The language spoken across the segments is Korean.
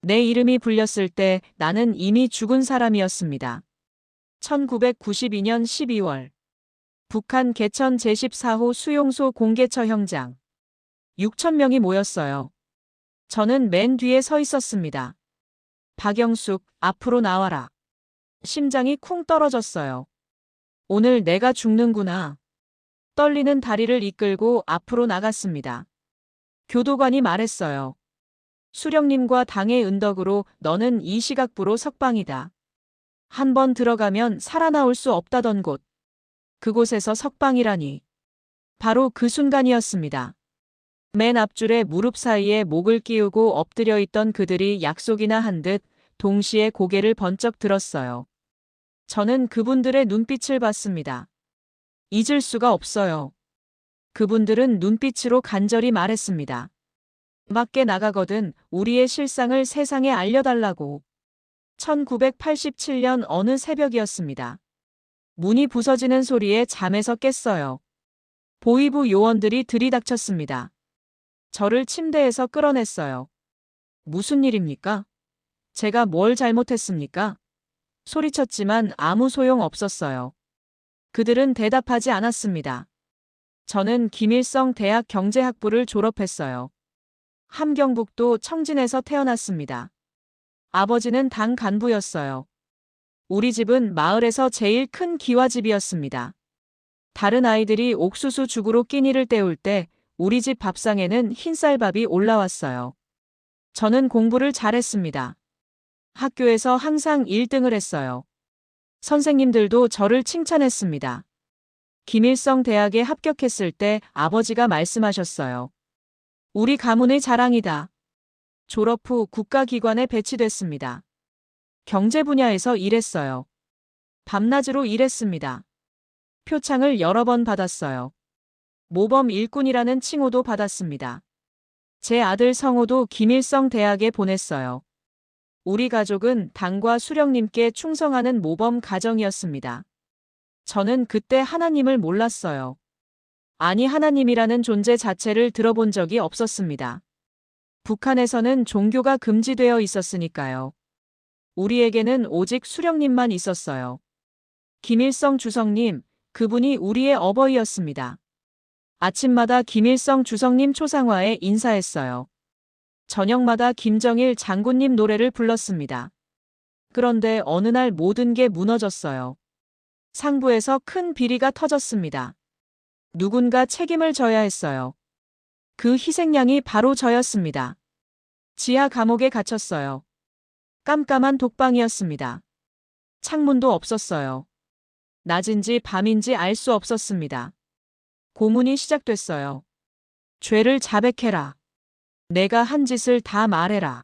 내 이름이 불렸을 때 나는 이미 죽은 사람이었습니다. 1992년 12월 북한 개천 제14호 수용소 공개처 현장. 6천 명이 모였어요. 저는 맨 뒤에 서 있었습니다. 박영숙, 앞으로 나와라. 심장이 쿵 떨어졌어요. 오늘 내가 죽는구나. 떨리는 다리를 이끌고 앞으로 나갔습니다. 교도관이 말했어요. 수령님과 당의 은덕으로 너는 이 시각부로 석방이다. 한 번 들어가면 살아나올 수 없다던 곳. 그곳에서 석방이라니. 바로 그 순간이었습니다. 맨 앞줄에 무릎 사이에 목을 끼우고 엎드려 있던 그들이 약속이나 한 듯 동시에 고개를 번쩍 들었어요. 저는 그분들의 눈빛을 봤습니다. 잊을 수가 없어요. 그분들은 눈빛으로 간절히 말했습니다. 밖에 나가거든 우리의 실상을 세상에 알려달라고. 1987년 어느 새벽이었습니다. 문이 부서지는 소리에 잠에서 깼어요. 보위부 요원들이 들이닥쳤습니다. 저를 침대에서 끌어냈어요. 무슨 일입니까? 제가 뭘 잘못했습니까? 소리쳤지만 아무 소용 없었어요. 그들은 대답하지 않았습니다. 저는 김일성 대학 경제학부를 졸업했어요. 함경북도 청진에서 태어났습니다. 아버지는 당 간부였어요. 우리 집은 마을에서 제일 큰 기와집이었습니다. 다른 아이들이 옥수수 죽으로 끼니를 때울 때 우리 집 밥상에는 흰쌀밥이 올라왔어요. 저는 공부를 잘했습니다. 학교에서 항상 1등을 했어요. 선생님들도 저를 칭찬했습니다. 김일성 대학에 합격했을 때 아버지가 말씀하셨어요. 우리 가문의 자랑이다. 졸업 후 국가기관에 배치됐습니다. 경제 분야에서 일했어요. 밤낮으로 일했습니다. 표창을 여러 번 받았어요. 모범 일꾼이라는 칭호도 받았습니다. 제 아들 성호도 김일성 대학에 보냈어요. 우리 가족은 당과 수령님께 충성하는 모범 가정이었습니다. 저는 그때 하나님을 몰랐어요. 아니 하나님이라는 존재 자체를 들어본 적이 없었습니다. 북한에서는 종교가 금지되어 있었으니까요. 우리에게는 오직 수령님만 있었어요. 김일성 주석님, 그분이 우리의 어버이였습니다. 아침마다 김일성 주석님 초상화에 인사했어요. 저녁마다 김정일 장군님 노래를 불렀습니다. 그런데 어느 날 모든 게 무너졌어요. 상부에서 큰 비리가 터졌습니다. 누군가 책임을 져야 했어요. 그 희생양이 바로 저였습니다. 지하 감옥에 갇혔어요. 깜깜한 독방이었습니다. 창문도 없었어요. 낮인지 밤인지 알 수 없었습니다. 고문이 시작됐어요. 죄를 자백해라. 내가 한 짓을 다 말해라.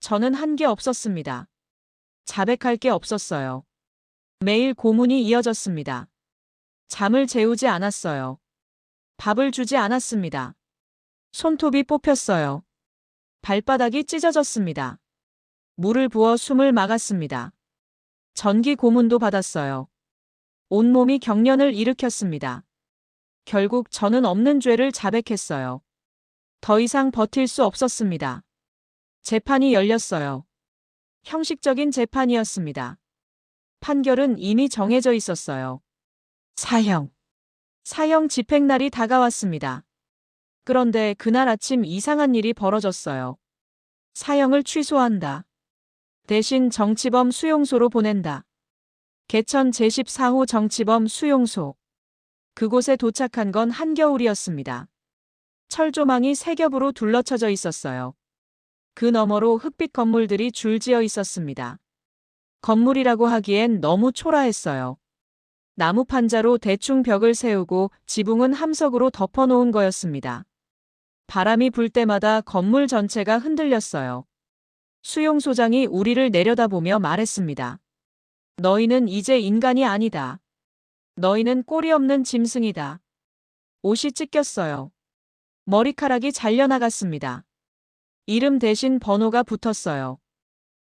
저는 한 게 없었습니다. 자백할 게 없었어요. 매일 고문이 이어졌습니다. 잠을 재우지 않았어요. 밥을 주지 않았습니다. 손톱이 뽑혔어요. 발바닥이 찢어졌습니다. 물을 부어 숨을 막았습니다. 전기 고문도 받았어요. 온몸이 경련을 일으켰습니다. 결국 저는 없는 죄를 자백했어요. 더 이상 버틸 수 없었습니다. 재판이 열렸어요. 형식적인 재판이었습니다. 판결은 이미 정해져 있었어요. 사형. 사형 집행날이 다가왔습니다. 그런데 그날 아침 이상한 일이 벌어졌어요. 사형을 취소한다. 대신 정치범 수용소로 보낸다. 개천 제14호 정치범 수용소. 그곳에 도착한 건 한겨울이었습니다. 철조망이 세 겹으로 둘러쳐져 있었어요. 그 너머로 흑빛 건물들이 줄지어 있었습니다. 건물이라고 하기엔 너무 초라했어요. 나무 판자로 대충 벽을 세우고 지붕은 함석으로 덮어놓은 거였습니다. 바람이 불 때마다 건물 전체가 흔들렸어요. 수용소장이 우리를 내려다보며 말했습니다. 너희는 이제 인간이 아니다. 너희는 꼬리 없는 짐승이다. 옷이 찢겼어요. 머리카락이 잘려나갔습니다. 이름 대신 번호가 붙었어요.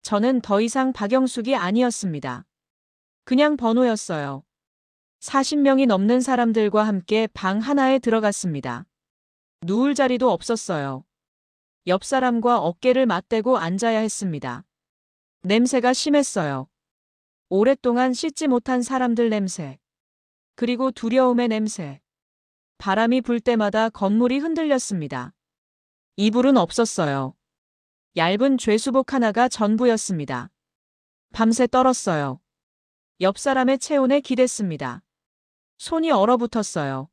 저는 더 이상 박영숙이 아니었습니다. 그냥 번호였어요. 40명이 넘는 사람들과 함께 방 하나에 들어갔습니다. 누울 자리도 없었어요. 옆 사람과 어깨를 맞대고 앉아야 했습니다. 냄새가 심했어요. 오랫동안 씻지 못한 사람들 냄새. 그리고 두려움의 냄새. 바람이 불 때마다 건물이 흔들렸습니다. 이불은 없었어요. 얇은 죄수복 하나가 전부였습니다. 밤새 떨었어요. 옆 사람의 체온에 기댔습니다. 손이 얼어붙었어요.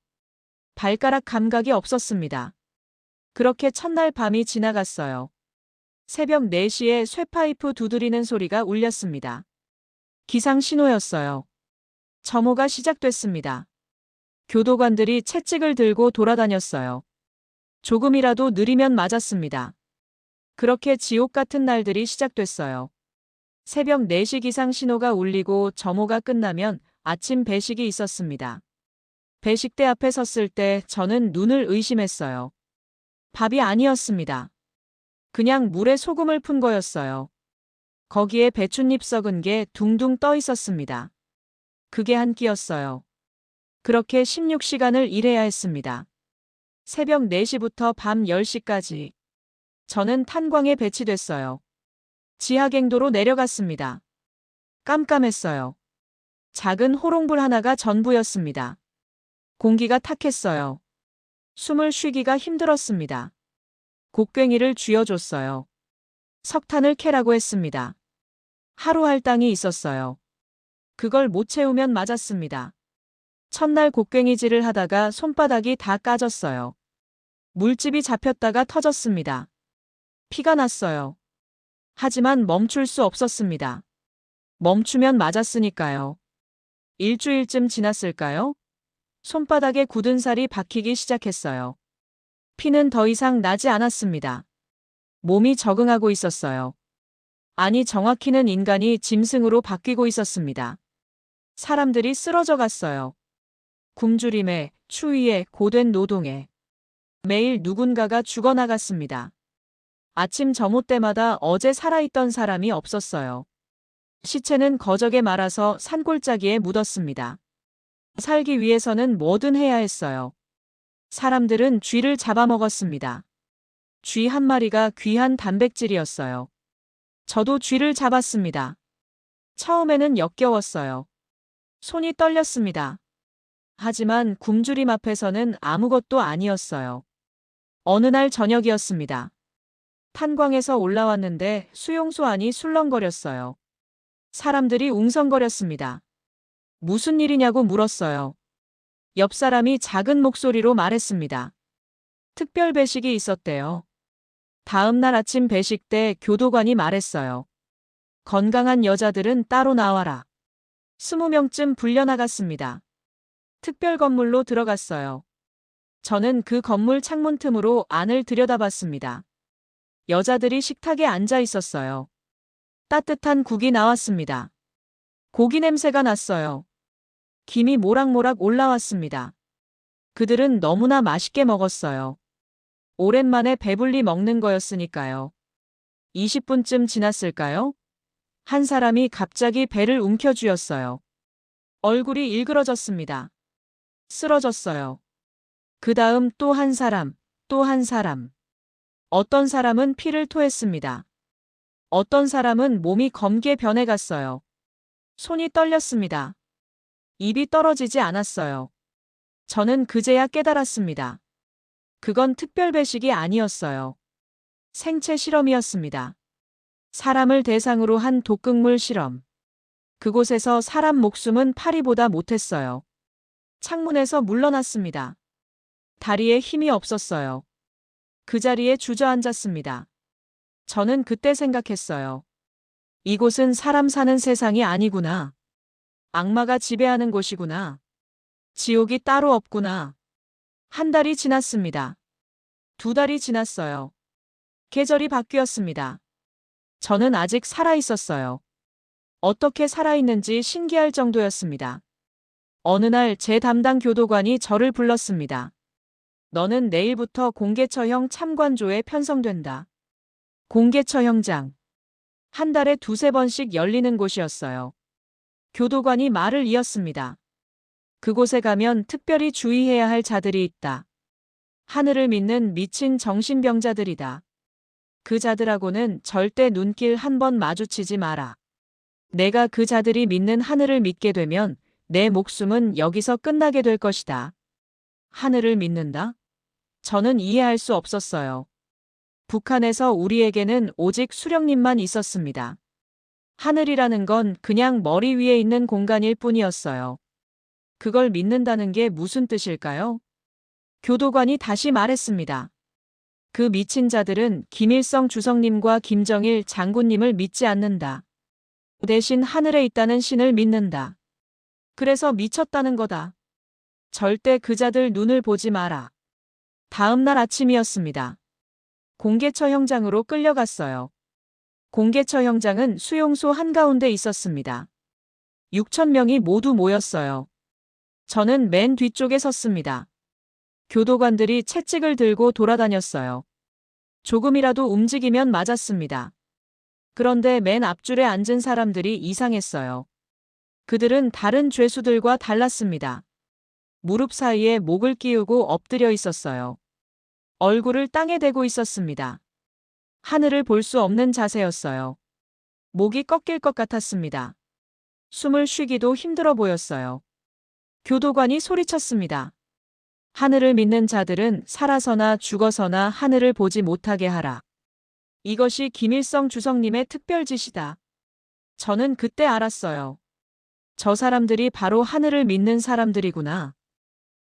발가락 감각이 없었습니다. 그렇게 첫날 밤이 지나갔어요. 새벽 4시에 쇠파이프 두드리는 소리가 울렸습니다. 기상 신호였어요. 점호가 시작됐습니다. 교도관들이 채찍을 들고 돌아다녔어요. 조금이라도 느리면 맞았습니다. 그렇게 지옥 같은 날들이 시작됐어요. 새벽 4시 기상 신호가 울리고 점호가 끝나면 아침 배식이 있었습니다. 배식대 앞에 섰을 때 저는 눈을 의심했어요. 밥이 아니었습니다. 그냥 물에 소금을 푼 거였어요. 거기에 배춧잎 썩은 게 둥둥 떠 있었습니다. 그게 한 끼였어요. 그렇게 16시간을 일해야 했습니다. 새벽 4시부터 밤 10시까지. 저는 탄광에 배치됐어요. 지하갱도로 내려갔습니다. 깜깜했어요. 작은 호롱불 하나가 전부였습니다. 공기가 탁했어요. 숨을 쉬기가 힘들었습니다. 곡괭이를 쥐어줬어요. 석탄을 캐라고 했습니다. 하루 할당이 있었어요. 그걸 못 채우면 맞았습니다. 첫날 곡괭이질을 하다가 손바닥이 다 까졌어요. 물집이 잡혔다가 터졌습니다. 피가 났어요. 하지만 멈출 수 없었습니다. 멈추면 맞았으니까요. 일주일쯤 지났을까요? 손바닥에 굳은 살이 박히기 시작했어요. 피는 더 이상 나지 않았습니다. 몸이 적응하고 있었어요. 아니, 정확히는 인간이 짐승으로 바뀌고 있었습니다. 사람들이 쓰러져 갔어요. 굶주림에, 추위에, 고된 노동에. 매일 누군가가 죽어나갔습니다. 아침 점호 때마다 어제 살아있던 사람이 없었어요. 시체는 거적에 말아서 산골짜기에 묻었습니다. 살기 위해서는 뭐든 해야 했어요. 사람들은 쥐를 잡아먹었습니다. 쥐 한 마리가 귀한 단백질이었어요. 저도 쥐를 잡았습니다. 처음에는 역겨웠어요. 손이 떨렸습니다. 하지만 굶주림 앞에서는 아무것도 아니었어요. 어느 날 저녁이었습니다. 탄광에서 올라왔는데 수용소 안이 술렁거렸어요. 사람들이 웅성거렸습니다. 무슨 일이냐고 물었어요. 옆 사람이 작은 목소리로 말했습니다. 특별 배식이 있었대요. 다음 날 아침 배식 때 교도관이 말했어요. 건강한 여자들은 따로 나와라. 20명쯤 불려나갔습니다. 특별 건물로 들어갔어요. 저는 그 건물 창문 틈으로 안을 들여다봤습니다. 여자들이 식탁에 앉아 있었어요. 따뜻한 국이 나왔습니다. 고기 냄새가 났어요. 김이 모락모락 올라왔습니다. 그들은 너무나 맛있게 먹었어요. 오랜만에 배불리 먹는 거였으니까요. 20분쯤 지났을까요? 한 사람이 갑자기 배를 움켜쥐었어요. 얼굴이 일그러졌습니다. 쓰러졌어요. 그 다음 또 한 사람, 또 한 사람. 어떤 사람은 피를 토했습니다. 어떤 사람은 몸이 검게 변해갔어요. 손이 떨렸습니다. 입이 떨어지지 않았어요. 저는 그제야 깨달았습니다. 그건 특별 배식이 아니었어요. 생체 실험이었습니다. 사람을 대상으로 한 독극물 실험. 그곳에서 사람 목숨은 파리보다 못했어요. 창문에서 물러났습니다. 다리에 힘이 없었어요. 그 자리에 주저앉았습니다. 저는 그때 생각했어요. 이곳은 사람 사는 세상이 아니구나. 악마가 지배하는 곳이구나. 지옥이 따로 없구나. 한 달이 지났습니다. 2달이 지났어요. 계절이 바뀌었습니다. 저는 아직 살아 있었어요. 어떻게 살아있는지 신기할 정도였습니다. 어느 날 제 담당 교도관이 저를 불렀습니다. 너는 내일부터 공개처형 참관조에 편성된다. 공개처형장. 한 달에 2~3번씩 열리는 곳이었어요. 교도관이 말을 이었습니다. 그곳에 가면 특별히 주의해야 할 자들이 있다. 하늘을 믿는 미친 정신병자들이다. 그 자들하고는 절대 눈길 한 번 마주치지 마라. 내가 그 자들이 믿는 하늘을 믿게 되면 내 목숨은 여기서 끝나게 될 것이다. 하늘을 믿는다? 저는 이해할 수 없었어요. 북한에서 우리에게는 오직 수령님만 있었습니다. 하늘이라는 건 그냥 머리 위에 있는 공간일 뿐이었어요. 그걸 믿는다는 게 무슨 뜻일까요? 교도관이 다시 말했습니다. 그 미친 자들은 김일성 주석님과 김정일 장군님을 믿지 않는다. 대신 하늘에 있다는 신을 믿는다. 그래서 미쳤다는 거다. 절대 그 자들 눈을 보지 마라. 다음 날 아침이었습니다. 공개처 형장으로 끌려갔어요. 공개처 형장은 수용소 한가운데 있었습니다. 6천 명이 모두 모였어요. 저는 맨 뒤쪽에 섰습니다. 교도관들이 채찍을 들고 돌아다녔어요. 조금이라도 움직이면 맞았습니다. 그런데 맨 앞줄에 앉은 사람들이 이상했어요. 그들은 다른 죄수들과 달랐습니다. 무릎 사이에 목을 끼우고 엎드려 있었어요. 얼굴을 땅에 대고 있었습니다. 하늘을 볼 수 없는 자세였어요. 목이 꺾일 것 같았습니다. 숨을 쉬기도 힘들어 보였어요. 교도관이 소리쳤습니다. 하늘을 믿는 자들은 살아서나 죽어서나 하늘을 보지 못하게 하라. 이것이 김일성 주석님의 특별지시다. 저는 그때 알았어요. 저 사람들이 바로 하늘을 믿는 사람들이구나.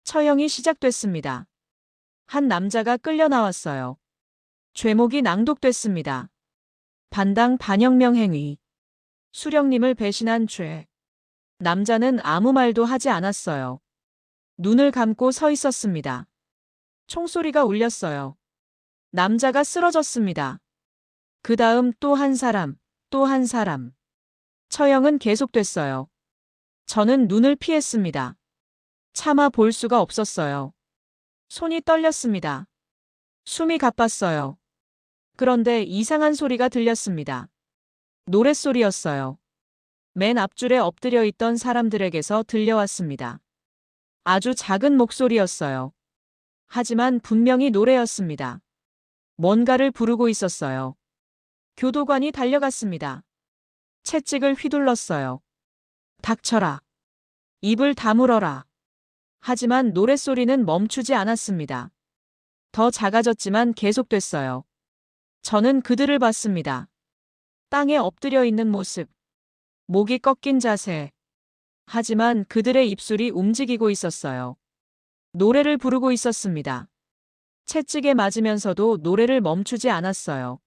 처형이 시작됐습니다. 한 남자가 끌려 나왔어요. 죄목이 낭독됐습니다. 반당 반혁명 행위. 수령님을 배신한 죄. 남자는 아무 말도 하지 않았어요. 눈을 감고 서 있었습니다. 총소리가 울렸어요. 남자가 쓰러졌습니다. 그 다음 또 한 사람, 또 한 사람. 처형은 계속됐어요. 저는 눈을 피했습니다. 차마 볼 수가 없었어요. 손이 떨렸습니다. 숨이 가빴어요. 그런데 이상한 소리가 들렸습니다. 노랫소리였어요. 맨 앞줄에 엎드려 있던 사람들에게서 들려왔습니다. 아주 작은 목소리였어요. 하지만 분명히 노래였습니다. 뭔가를 부르고 있었어요. 교도관이 달려갔습니다. 채찍을 휘둘렀어요. 닥쳐라. 입을 다물어라. 하지만 노랫소리는 멈추지 않았습니다. 더 작아졌지만 계속됐어요. 저는 그들을 봤습니다. 땅에 엎드려 있는 모습. 목이 꺾인 자세. 하지만 그들의 입술이 움직이고 있었어요. 노래를 부르고 있었습니다. 채찍에 맞으면서도 노래를 멈추지 않았어요.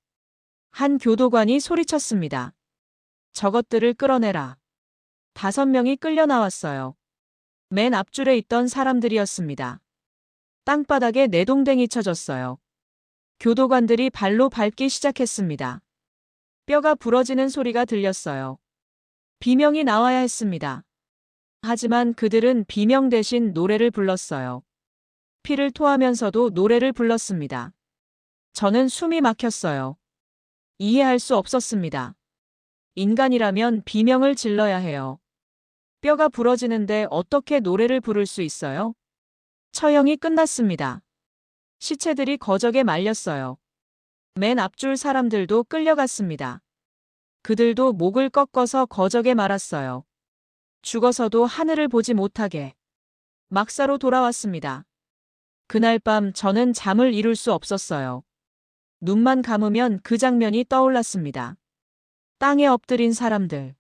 한 교도관이 소리쳤습니다. 저것들을 끌어내라. 5명이 끌려 나왔어요. 맨 앞줄에 있던 사람들이었습니다. 땅바닥에 내동댕이 쳐졌어요. 교도관들이 발로 밟기 시작했습니다. 뼈가 부러지는 소리가 들렸어요. 비명이 나와야 했습니다. 하지만 그들은 비명 대신 노래를 불렀어요. 피를 토하면서도 노래를 불렀습니다. 저는 숨이 막혔어요. 이해할 수 없었습니다. 인간이라면 비명을 질러야 해요. 뼈가 부러지는데 어떻게 노래를 부를 수 있어요? 처형이 끝났습니다. 시체들이 거적에 말렸어요. 맨 앞줄 사람들도 끌려갔습니다. 그들도 목을 꺾어서 거적에 말았어요. 죽어서도 하늘을 보지 못하게. 막사로 돌아왔습니다. 그날 밤 저는 잠을 이룰 수 없었어요. 눈만 감으면 그 장면이 떠올랐습니다. 땅에 엎드린 사람들.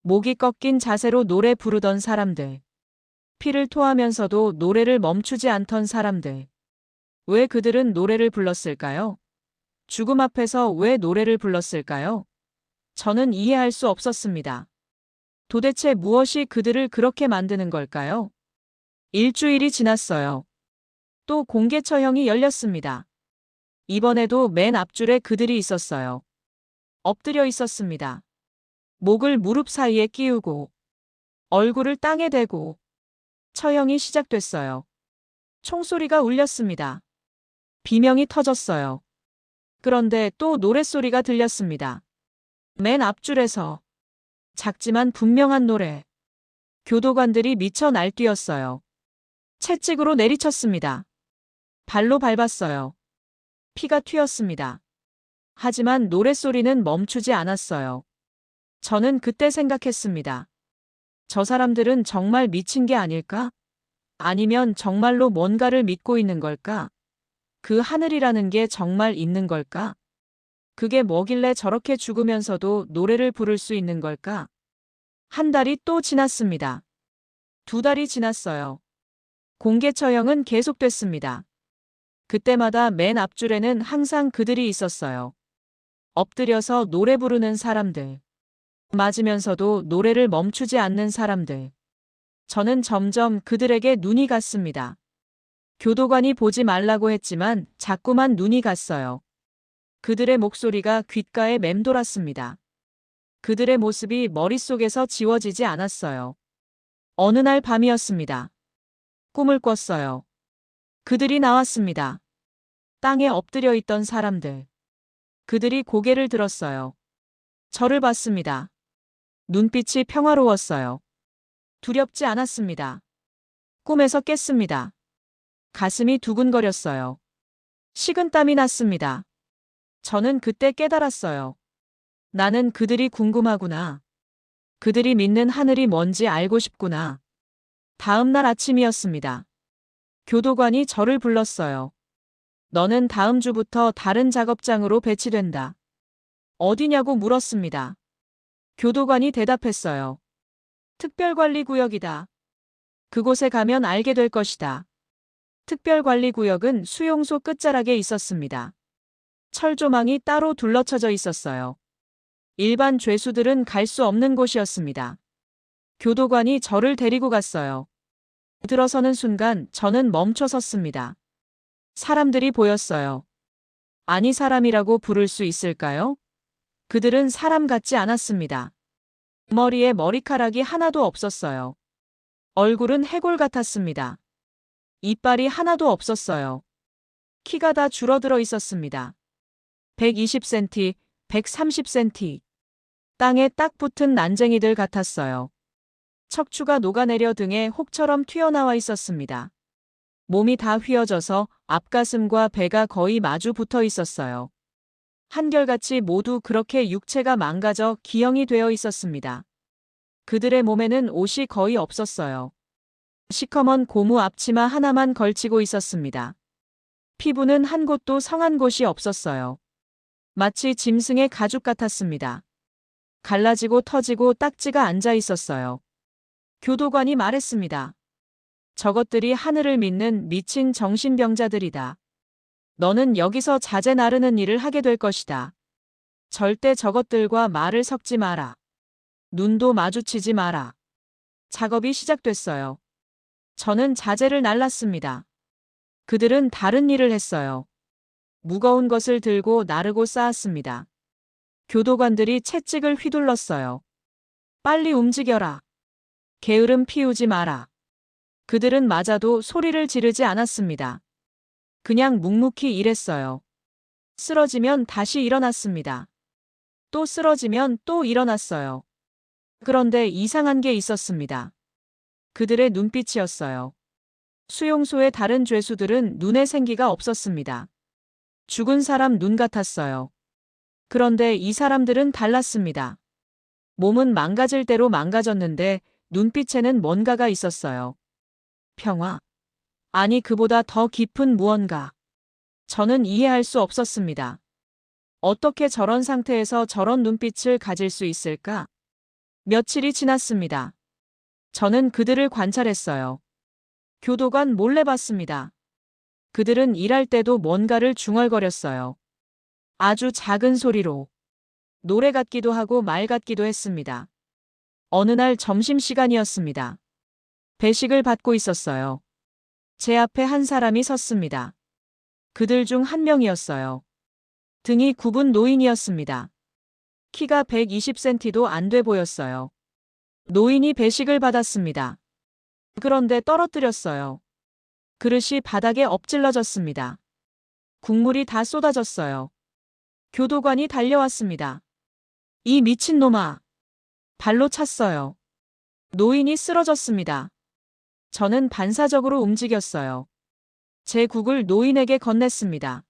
목이 꺾인 자세로 노래 부르던 사람들. 피를 토하면서도 노래를 멈추지 않던 사람들. 왜 그들은 노래를 불렀을까요? 죽음 앞에서 왜 노래를 불렀을까요? 저는 이해할 수 없었습니다. 도대체 무엇이 그들을 그렇게 만드는 걸까요? 일주일이 지났어요. 또 공개 처형이 열렸습니다. 이번에도 맨 앞줄에 그들이 있었어요. 엎드려 있었습니다. 목을 무릎 사이에 끼우고 얼굴을 땅에 대고 처형이 시작됐어요. 총소리가 울렸습니다. 비명이 터졌어요. 그런데 또 노랫소리가 들렸습니다. 맨 앞줄에서 작지만 분명한 노래. 교도관들이 미쳐 날뛰었어요. 채찍으로 내리쳤습니다. 발로 밟았어요. 피가 튀었습니다. 하지만 노랫소리는 멈추지 않았어요. 저는 그때 생각했습니다. 저 사람들은 정말 미친 게 아닐까? 아니면 정말로 뭔가를 믿고 있는 걸까? 그 하늘이라는 게 정말 있는 걸까? 그게 뭐길래 저렇게 죽으면서도 노래를 부를 수 있는 걸까? 한 달이 또 지났습니다. 두 달이 지났어요. 공개 처형은 계속됐습니다. 그때마다 맨 앞줄에는 항상 그들이 있었어요. 엎드려서 노래 부르는 사람들. 맞으면서도 노래를 멈추지 않는 사람들. 저는 점점 그들에게 눈이 갔습니다. 교도관이 보지 말라고 했지만 자꾸만 눈이 갔어요. 그들의 목소리가 귓가에 맴돌았습니다. 그들의 모습이 머릿속에서 지워지지 않았어요. 어느 날 밤이었습니다. 꿈을 꿨어요. 그들이 나왔습니다. 땅에 엎드려 있던 사람들. 그들이 고개를 들었어요. 저를 봤습니다. 눈빛이 평화로웠어요. 두렵지 않았습니다. 꿈에서 깼습니다. 가슴이 두근거렸어요. 식은땀이 났습니다. 저는 그때 깨달았어요. 나는 그들이 궁금하구나. 그들이 믿는 하늘이 뭔지 알고 싶구나. 다음 날 아침이었습니다. 교도관이 저를 불렀어요. 너는 다음 주부터 다른 작업장으로 배치된다. 어디냐고 물었습니다. 교도관이 대답했어요. 특별관리구역이다. 그곳에 가면 알게 될 것이다. 특별관리구역은 수용소 끝자락에 있었습니다. 철조망이 따로 둘러쳐져 있었어요. 일반 죄수들은 갈 수 없는 곳이었습니다. 교도관이 저를 데리고 갔어요. 들어서는 순간 저는 멈춰 섰습니다. 사람들이 보였어요. 아니, 사람이라고 부를 수 있을까요? 그들은 사람 같지 않았습니다. 머리에 머리카락이 하나도 없었어요. 얼굴은 해골 같았습니다. 이빨이 하나도 없었어요. 키가 다 줄어들어 있었습니다. 120cm, 130cm. 땅에 딱 붙은 난쟁이들 같았어요. 척추가 녹아내려 등에 혹처럼 튀어나와 있었습니다. 몸이 다 휘어져서 앞가슴과 배가 거의 마주 붙어 있었어요. 한결같이 모두 그렇게 육체가 망가져 기형이 되어 있었습니다. 그들의 몸에는 옷이 거의 없었어요. 시커먼 고무 앞치마 하나만 걸치고 있었습니다. 피부는 한 곳도 성한 곳이 없었어요. 마치 짐승의 가죽 같았습니다. 갈라지고 터지고 딱지가 앉아 있었어요. 교도관이 말했습니다. 저것들이 하늘을 믿는 미친 정신병자들이다. 너는 여기서 자재 나르는 일을 하게 될 것이다. 절대 저것들과 말을 섞지 마라. 눈도 마주치지 마라. 작업이 시작됐어요. 저는 자재를 날랐습니다. 그들은 다른 일을 했어요. 무거운 것을 들고 나르고 쌓았습니다. 교도관들이 채찍을 휘둘렀어요. 빨리 움직여라. 게으름 피우지 마라. 그들은 맞아도 소리를 지르지 않았습니다. 그냥 묵묵히 일했어요. 쓰러지면 다시 일어났습니다. 또 쓰러지면 또 일어났어요. 그런데 이상한 게 있었습니다. 그들의 눈빛이었어요. 수용소의 다른 죄수들은 눈에 생기가 없었습니다. 죽은 사람 눈 같았어요. 그런데 이 사람들은 달랐습니다. 몸은 망가질 대로 망가졌는데 눈빛에는 뭔가가 있었어요. 평화. 아니, 그보다 더 깊은 무언가. 저는 이해할 수 없었습니다. 어떻게 저런 상태에서 저런 눈빛을 가질 수 있을까? 며칠이 지났습니다. 저는 그들을 관찰했어요. 교도관 몰래 봤습니다. 그들은 일할 때도 뭔가를 중얼거렸어요. 아주 작은 소리로. 노래 같기도 하고 말 같기도 했습니다. 어느 날 점심시간이었습니다. 배식을 받고 있었어요. 제 앞에 한 사람이 섰습니다. 그들 중 한 명이었어요. 등이 굽은 노인이었습니다. 키가 120cm도 안 돼 보였어요. 노인이 배식을 받았습니다. 그런데 떨어뜨렸어요. 그릇이 바닥에 엎질러졌습니다. 국물이 다 쏟아졌어요. 교도관이 달려왔습니다. 이 미친놈아. 발로 찼어요. 노인이 쓰러졌습니다. 저는 반사적으로 움직였어요. 제 국을 노인에게 건넸습니다.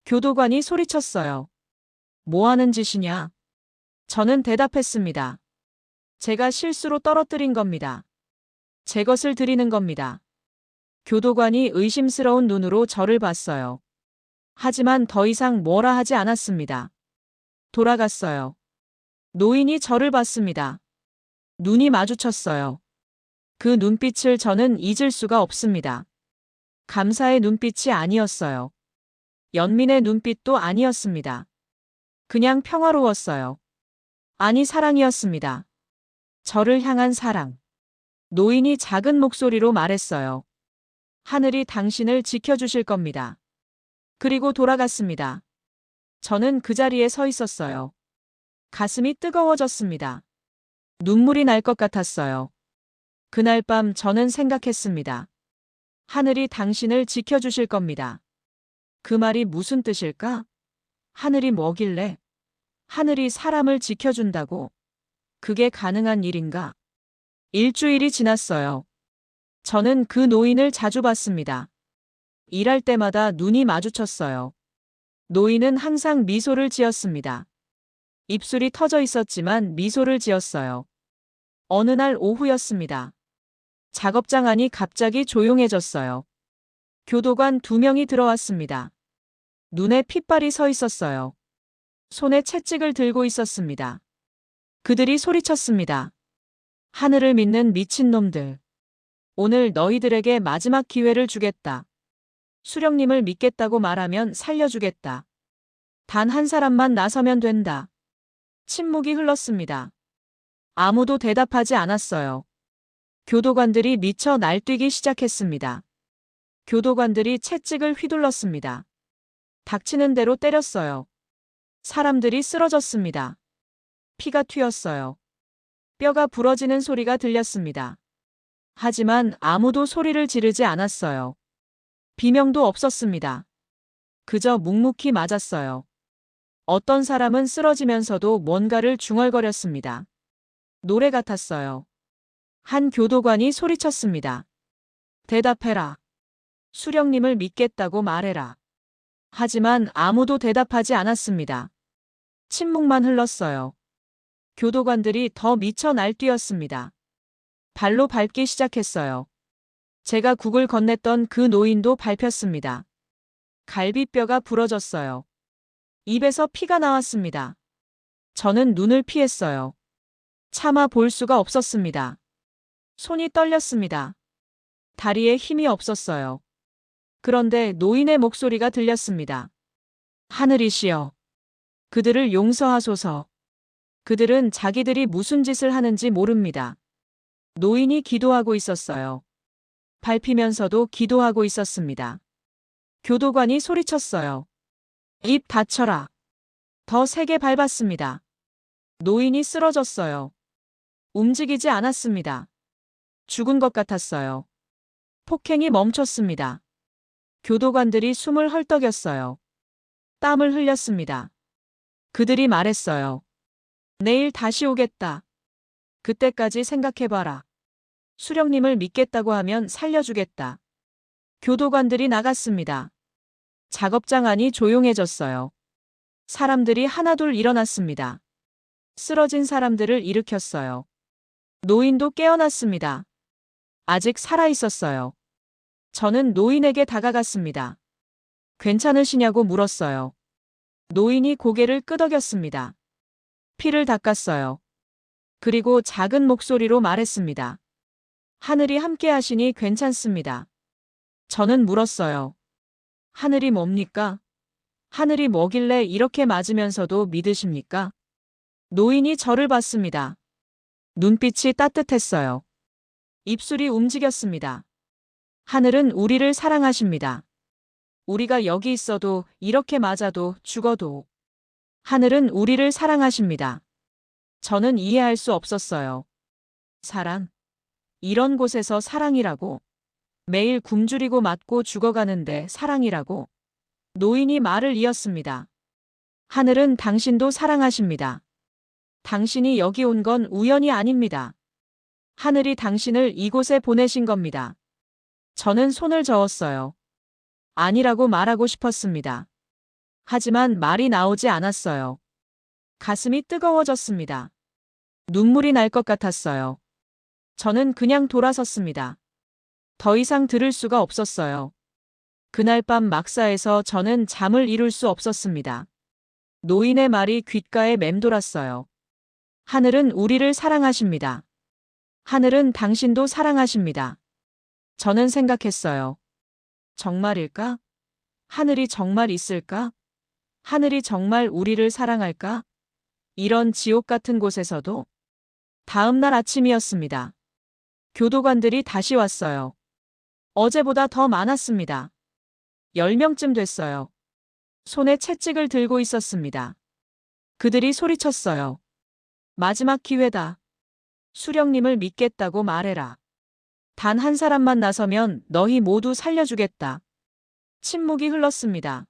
교도관이 소리쳤어요. 뭐 하는 짓이냐? 저는 대답했습니다. 제가 실수로 떨어뜨린 겁니다. 제 것을 드리는 겁니다. 교도관이 의심스러운 눈으로 저를 봤어요. 하지만 더 이상 뭐라 하지 않았습니다. 돌아갔어요. 노인이 저를 봤습니다. 눈이 마주쳤어요. 그 눈빛을 저는 잊을 수가 없습니다. 감사의 눈빛이 아니었어요. 연민의 눈빛도 아니었습니다. 그냥 평화로웠어요. 아니, 사랑이었습니다. 저를 향한 사랑. 노인이 작은 목소리로 말했어요. 하늘이 당신을 지켜주실 겁니다. 그리고 돌아갔습니다. 저는 그 자리에 서 있었어요. 가슴이 뜨거워졌습니다. 눈물이 날 것 같았어요. 그날 밤 저는 생각했습니다. 하늘이 당신을 지켜주실 겁니다. 그 말이 무슨 뜻일까? 하늘이 뭐길래? 하늘이 사람을 지켜준다고? 그게 가능한 일인가? 일주일이 지났어요. 저는 그 노인을 자주 봤습니다. 일할 때마다 눈이 마주쳤어요. 노인은 항상 미소를 지었습니다. 입술이 터져 있었지만 미소를 지었어요. 어느 날 오후였습니다. 작업장 안이 갑자기 조용해졌어요. 교도관 2명이 들어왔습니다. 눈에 핏발이 서 있었어요. 손에 채찍을 들고 있었습니다. 그들이 소리쳤습니다. 하늘을 믿는 미친놈들. 오늘 너희들에게 마지막 기회를 주겠다. 수령님을 믿겠다고 말하면 살려주겠다. 단 한 사람만 나서면 된다. 침묵이 흘렀습니다. 아무도 대답하지 않았어요. 교도관들이 미쳐 날뛰기 시작했습니다. 교도관들이 채찍을 휘둘렀습니다. 닥치는 대로 때렸어요. 사람들이 쓰러졌습니다. 피가 튀었어요. 뼈가 부러지는 소리가 들렸습니다. 하지만 아무도 소리를 지르지 않았어요. 비명도 없었습니다. 그저 묵묵히 맞았어요. 어떤 사람은 쓰러지면서도 뭔가를 중얼거렸습니다. 노래 같았어요. 한 교도관이 소리쳤습니다. 대답해라. 수령님을 믿겠다고 말해라. 하지만 아무도 대답하지 않았습니다. 침묵만 흘렀어요. 교도관들이 더 미쳐 날뛰었습니다. 발로 밟기 시작했어요. 제가 국을 건넸던 그 노인도 밟혔습니다. 갈비뼈가 부러졌어요. 입에서 피가 나왔습니다. 저는 눈을 피했어요. 차마 볼 수가 없었습니다. 손이 떨렸습니다. 다리에 힘이 없었어요. 그런데 노인의 목소리가 들렸습니다. 하늘이시여, 그들을 용서하소서. 그들은 자기들이 무슨 짓을 하는지 모릅니다. 노인이 기도하고 있었어요. 밟히면서도 기도하고 있었습니다. 교도관이 소리쳤어요. 입 닫혀라. 더 세게 밟았습니다. 노인이 쓰러졌어요. 움직이지 않았습니다. 죽은 것 같았어요. 폭행이 멈췄습니다. 교도관들이 숨을 헐떡였어요. 땀을 흘렸습니다. 그들이 말했어요. 내일 다시 오겠다. 그때까지 생각해봐라. 수령님을 믿겠다고 하면 살려주겠다. 교도관들이 나갔습니다. 작업장 안이 조용해졌어요. 사람들이 하나둘 일어났습니다. 쓰러진 사람들을 일으켰어요. 노인도 깨어났습니다. 아직 살아있었어요. 저는 노인에게 다가갔습니다. 괜찮으시냐고 물었어요. 노인이 고개를 끄덕였습니다. 피를 닦았어요. 그리고 작은 목소리로 말했습니다. 하늘이 함께 하시니 괜찮습니다. 저는 물었어요. 하늘이 뭡니까? 하늘이 뭐길래 이렇게 맞으면서도 믿으십니까? 노인이 저를 봤습니다. 눈빛이 따뜻했어요. 입술이 움직였습니다. 하늘은 우리를 사랑하십니다. 우리가 여기 있어도 이렇게 맞아도 죽어도 하늘은 우리를 사랑하십니다. 저는 이해할 수 없었어요. 사랑? 이런 곳에서 사랑이라고? 매일 굶주리고 맞고 죽어가는데 사랑이라고? 노인이 말을 이었습니다. 하늘은 당신도 사랑하십니다. 당신이 여기 온 건 우연이 아닙니다. 하늘이 당신을 이곳에 보내신 겁니다. 저는 손을 저었어요. 아니라고 말하고 싶었습니다. 하지만 말이 나오지 않았어요. 가슴이 뜨거워졌습니다. 눈물이 날 것 같았어요. 저는 그냥 돌아섰습니다. 더 이상 들을 수가 없었어요. 그날 밤 막사에서 저는 잠을 이룰 수 없었습니다. 노인의 말이 귓가에 맴돌았어요. 하늘은 우리를 사랑하십니다. 하늘은 당신도 사랑하십니다. 저는 생각했어요. 정말일까? 하늘이 정말 있을까? 하늘이 정말 우리를 사랑할까? 이런 지옥 같은 곳에서도. 다음 날 아침이었습니다. 교도관들이 다시 왔어요. 어제보다 더 많았습니다. 10명쯤 됐어요. 손에 채찍을 들고 있었습니다. 그들이 소리쳤어요. 마지막 기회다. 수령님을 믿겠다고 말해라. 단 한 사람만 나서면 너희 모두 살려주겠다. 침묵이 흘렀습니다.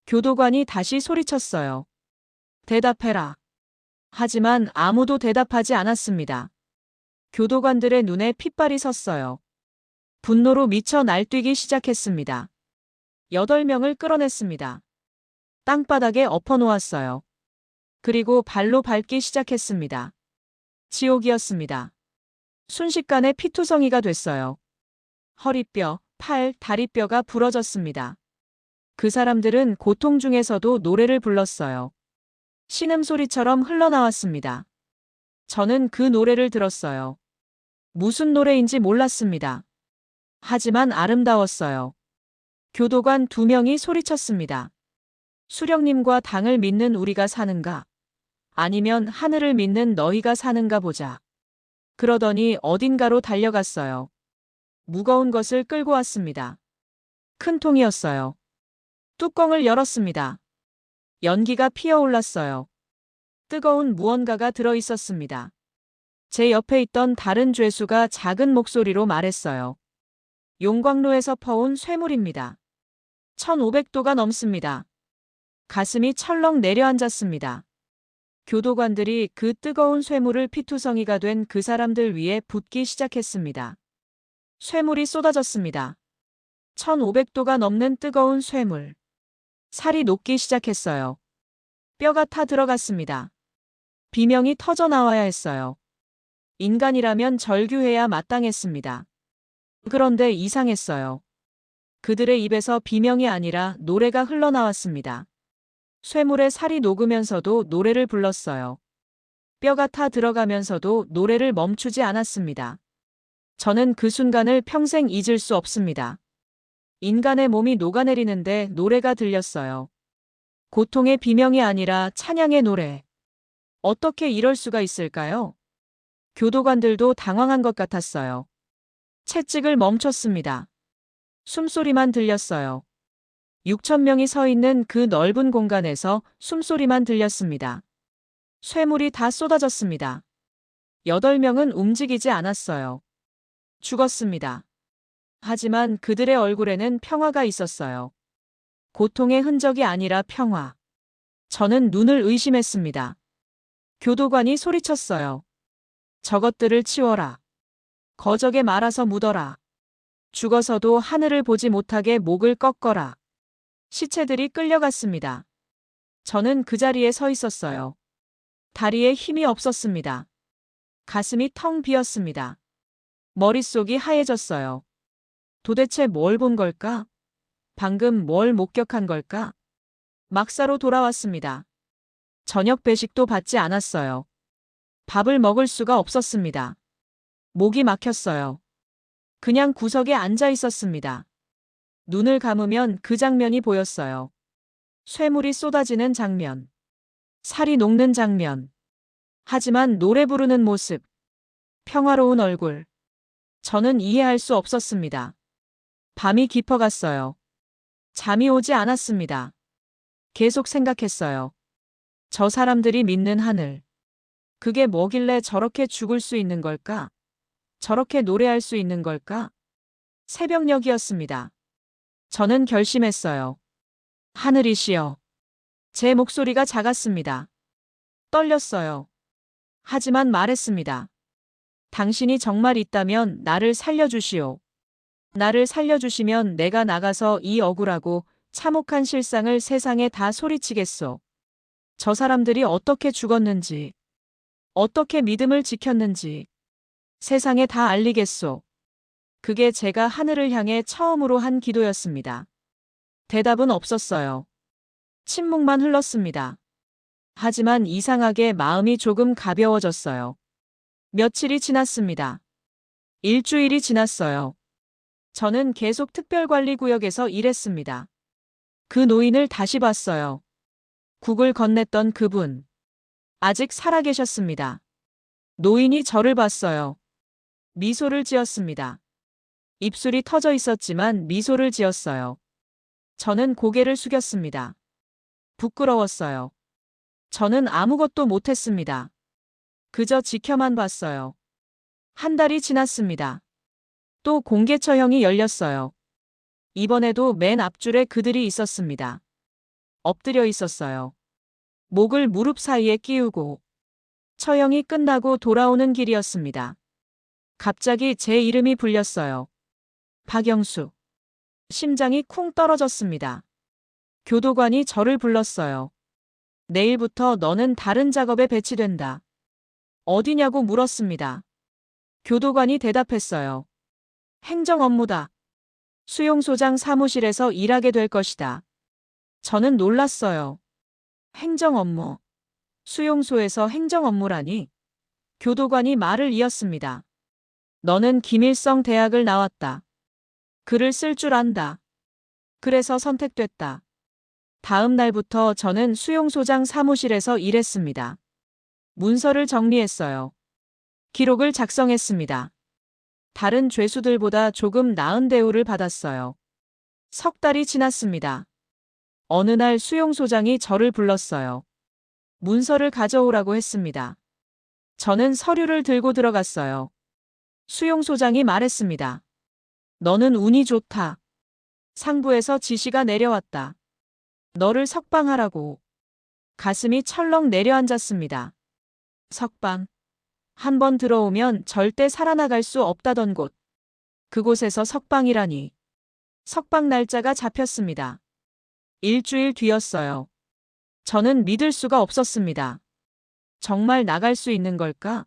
교도관이 다시 소리쳤어요. 대답해라. 하지만 아무도 대답하지 않았습니다. 교도관들의 눈에 핏발이 섰어요. 분노로 미쳐 날뛰기 시작했습니다. 8명을 끌어냈습니다. 땅바닥에 엎어놓았어요. 그리고 발로 밟기 시작했습니다. 지옥이었습니다. 순식간에 피투성이가 됐어요. 허리뼈, 팔, 다리뼈가 부러졌습니다. 그 사람들은 고통 중에서도 노래를 불렀어요. 신음소리처럼 흘러나왔습니다. 저는 그 노래를 들었어요. 무슨 노래인지 몰랐습니다. 하지만 아름다웠어요. 교도관 2명이 소리쳤습니다. 수령님과 당을 믿는 우리가 사는가? 아니면 하늘을 믿는 너희가 사는가 보자. 그러더니 어딘가로 달려갔어요. 무거운 것을 끌고 왔습니다. 큰 통이었어요. 뚜껑을 열었습니다. 연기가 피어올랐어요. 뜨거운 무언가가 들어 있었습니다. 제 옆에 있던 다른 죄수가 작은 목소리로 말했어요. 용광로에서 퍼온 쇠물입니다. 1500도가 넘습니다. 가슴이 철렁 내려앉았습니다. 교도관들이 그 뜨거운 쇠물을 피투성이가 된 그 사람들 위에 붓기 시작했습니다. 쇠물이 쏟아졌습니다. 1500도가 넘는 뜨거운 쇠물. 살이 녹기 시작했어요. 뼈가 타 들어갔습니다. 비명이 터져 나와야 했어요. 인간이라면 절규해야 마땅했습니다. 그런데 이상했어요. 그들의 입에서 비명이 아니라 노래가 흘러나왔습니다. 쇠물에 살이 녹으면서도 노래를 불렀어요. 뼈가 타 들어가면서도 노래를 멈추지 않았습니다. 저는 그 순간을 평생 잊을 수 없습니다. 인간의 몸이 녹아내리는데 노래가 들렸어요. 고통의 비명이 아니라 찬양의 노래. 어떻게 이럴 수가 있을까요? 교도관들도 당황한 것 같았어요. 채찍을 멈췄습니다. 숨소리만 들렸어요. 6,000명이 서 있는 그 넓은 공간에서 숨소리만 들렸습니다. 쇠물이 다 쏟아졌습니다. 8명은 움직이지 않았어요. 죽었습니다. 하지만 그들의 얼굴에는 평화가 있었어요. 고통의 흔적이 아니라 평화. 저는 눈을 의심했습니다. 교도관이 소리쳤어요. 저것들을 치워라. 거적에 말아서 묻어라. 죽어서도 하늘을 보지 못하게 목을 꺾어라. 시체들이 끌려갔습니다. 저는 그 자리에 서 있었어요. 다리에 힘이 없었습니다. 가슴이 텅 비었습니다. 머릿속이 하얘졌어요. 도대체 뭘 본 걸까? 방금 뭘 목격한 걸까? 막사로 돌아왔습니다. 저녁 배식도 받지 않았어요. 밥을 먹을 수가 없었습니다. 목이 막혔어요. 그냥 구석에 앉아 있었습니다. 눈을 감으면 그 장면이 보였어요. 쇠물이 쏟아지는 장면. 살이 녹는 장면. 하지만 노래 부르는 모습. 평화로운 얼굴. 저는 이해할 수 없었습니다. 밤이 깊어갔어요. 잠이 오지 않았습니다. 계속 생각했어요. 저 사람들이 믿는 하늘. 그게 뭐길래 저렇게 죽을 수 있는 걸까? 저렇게 노래할 수 있는 걸까? 새벽녘이었습니다. 저는 결심했어요. 하늘이시여. 제 목소리가 작았습니다. 떨렸어요. 하지만 말했습니다. 당신이 정말 있다면 나를 살려주시오. 나를 살려주시면 내가 나가서 이 억울하고 참혹한 실상을 세상에 다 소리치겠소. 저 사람들이 어떻게 죽었는지, 어떻게 믿음을 지켰는지 세상에 다 알리겠소. 그게 제가 하늘을 향해 처음으로 한 기도였습니다. 대답은 없었어요. 침묵만 흘렀습니다. 하지만 이상하게 마음이 조금 가벼워졌어요. 며칠이 지났습니다. 일주일이 지났어요. 저는 계속 특별관리구역에서 일했습니다. 그 노인을 다시 봤어요. 국을 건넸던 그분. 아직 살아계셨습니다. 노인이 저를 봤어요. 미소를 지었습니다. 입술이 터져 있었지만 미소를 지었어요. 저는 고개를 숙였습니다. 부끄러웠어요. 저는 아무것도 못했습니다. 그저 지켜만 봤어요. 한 달이 지났습니다. 또 공개처형이 열렸어요. 이번에도 맨 앞줄에 그들이 있었습니다. 엎드려 있었어요. 목을 무릎 사이에 끼우고. 처형이 끝나고 돌아오는 길이었습니다. 갑자기 제 이름이 불렸어요. 박영수. 심장이 쿵 떨어졌습니다. 교도관이 저를 불렀어요. 내일부터 너는 다른 작업에 배치된다. 어디냐고 물었습니다. 교도관이 대답했어요. 행정 업무다. 수용소장 사무실에서 일하게 될 것이다. 저는 놀랐어요. 행정 업무. 수용소에서 행정 업무라니. 교도관이 말을 이었습니다. 너는 김일성 대학을 나왔다. 글을 쓸 줄 안다. 그래서 선택됐다. 다음 날부터 저는 수용소장 사무실에서 일했습니다. 문서를 정리했어요. 기록을 작성했습니다. 다른 죄수들보다 조금 나은 대우를 받았어요. 석 달이 지났습니다. 어느 날 수용소장이 저를 불렀어요. 문서를 가져오라고 했습니다. 저는 서류를 들고 들어갔어요. 수용소장이 말했습니다. 너는 운이 좋다. 상부에서 지시가 내려왔다. 너를 석방하라고. 가슴이 철렁 내려앉았습니다. 석방. 한 번 들어오면 절대 살아나갈 수 없다던 곳. 그곳에서 석방이라니. 석방 날짜가 잡혔습니다. 일주일 뒤였어요. 저는 믿을 수가 없었습니다. 정말 나갈 수 있는 걸까?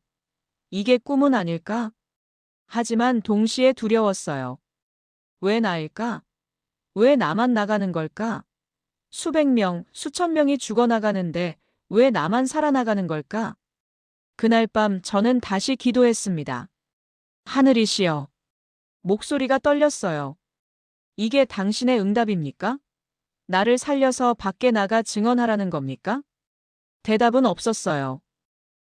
이게 꿈은 아닐까? 하지만 동시에 두려웠어요. 왜 나일까? 왜 나만 나가는 걸까? 수백 명, 수천 명이 죽어나가는데 왜 나만 살아나가는 걸까? 그날 밤 저는 다시 기도했습니다. 하늘이시여. 목소리가 떨렸어요. 이게 당신의 응답입니까? 나를 살려서 밖에 나가 증언하라는 겁니까? 대답은 없었어요.